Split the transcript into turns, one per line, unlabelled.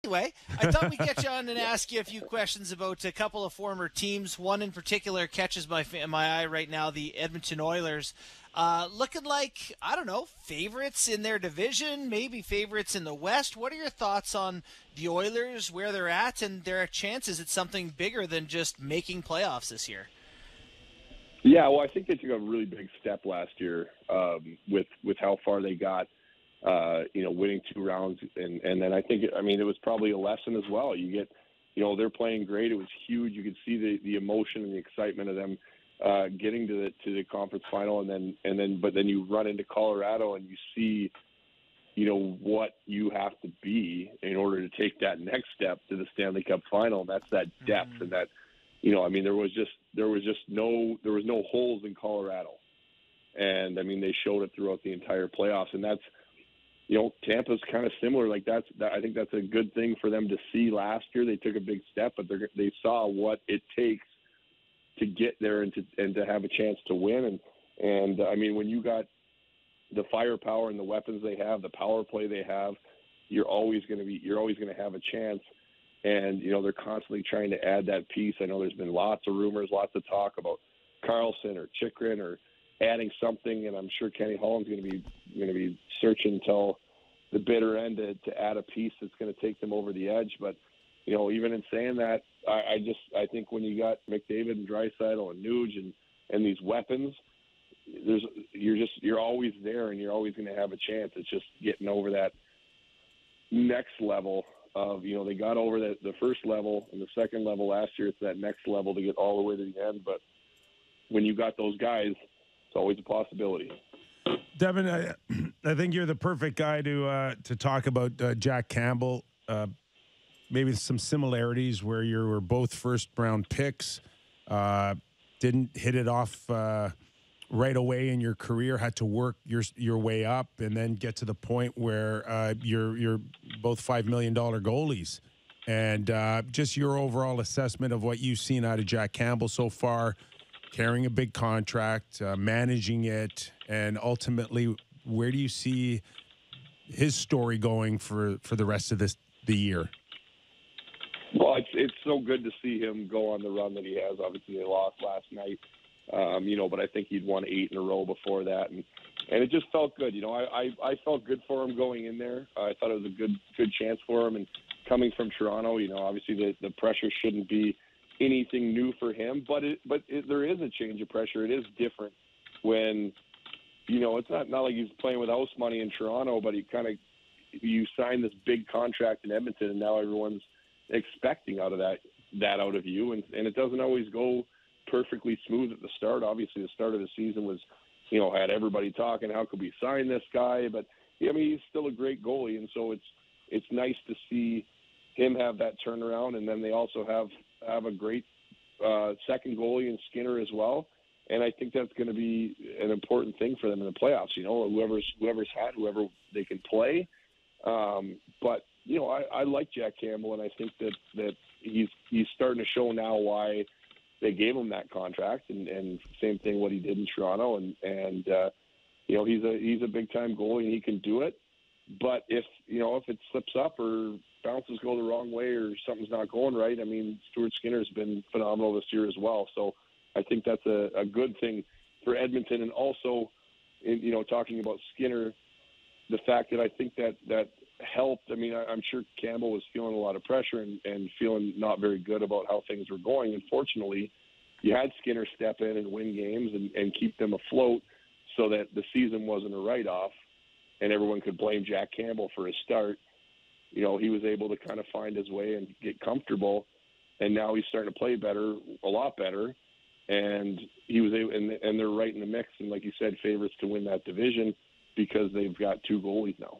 anyway, I thought we'd get you on and ask you a few questions about a couple of former teams. One in particular catches my eye right now, the Edmonton Oilers. Looking like, I don't know, favorites in their division, maybe favorites in the West. What are your thoughts on the Oilers, where they're at, and their chances at something bigger than just making playoffs this year?
Yeah, well, I think they took a really big step last year with how far they got, winning 2 rounds. And then I think, it was probably a lesson as well. You get, they're playing great. It was huge. You could see the emotion and the excitement of them getting to the conference final, but then you run into Colorado and you see, what you have to be in order to take that next step to the Stanley Cup final. And that's that depth and that, there was no holes in Colorado, and they showed it throughout the entire playoffs. And that's, Tampa's kind of similar. Like I think that's a good thing for them to see last year. They took a big step, but they saw what it takes to get there and to have a chance to win. And when you got the firepower and the weapons they have, the power play they have, you're always going to have a chance. And, they're constantly trying to add that piece. I know there's been lots of rumors, lots of talk about Carlson or Chychrun or adding something, and I'm sure Kenny Holland's going to be searching till the bitter end to add a piece that's going to take them over the edge. But, even in saying that, I think when you got McDavid and Draisaitl and Nuge and these weapons, you're always there and you're always going to have a chance. It's just getting over that next level of, they got over the first level and the second level last year. It's that next level to get all the way to the end. But when you got those guys, it's always a possibility.
Devan, I think you're the perfect guy to talk about Jack Campbell. Maybe some similarities where you were both first-round picks, didn't hit it off right away in your career, had to work your way up, and then get to the point where you're both $5 million goalies. And just your overall assessment of what you've seen out of Jack Campbell so far, carrying a big contract, managing it, and ultimately, where do you see his story going for the rest of the year?
Well, it's so good to see him go on the run that he has. Obviously, they lost last night, but I think he'd won 8 in a row before that, and it just felt good. I felt good for him going in there. I thought it was a good chance for him, and coming from Toronto, obviously the pressure shouldn't be anything new for him, but there is a change of pressure. It is different when, it's not like he's playing with house money in Toronto, but you sign this big contract in Edmonton, and now everyone's expecting out of that out of you, and it doesn't always go perfectly smooth at the start. Obviously, the start of the season was, had everybody talking, how could we sign this guy? But he's still a great goalie, and so it's nice to see him have that turnaround. And then they also have a great second goalie in Skinner as well, and I think that's going to be an important thing for them in the playoffs. Whoever's hot, whoever they can play, but. I like Jack Campbell, and I think that he's starting to show now why they gave him that contract, and same thing what he did in Toronto, and he's a big time goalie and he can do it. But if it slips up or bounces go the wrong way or something's not going right, Stuart Skinner's been phenomenal this year as well. So I think that's a good thing for Edmonton, and also, talking about Skinner, the fact that I think that helped. I'm sure Campbell was feeling a lot of pressure and feeling not very good about how things were going. Unfortunately, you had Skinner step in and win games and keep them afloat so that the season wasn't a write-off and everyone could blame Jack Campbell for his start. He was able to kind of find his way and get comfortable, and now he's starting to play better, a lot better, and he was able, and they're right in the mix, and like you said, favorites to win that division because they've got 2 goalies now.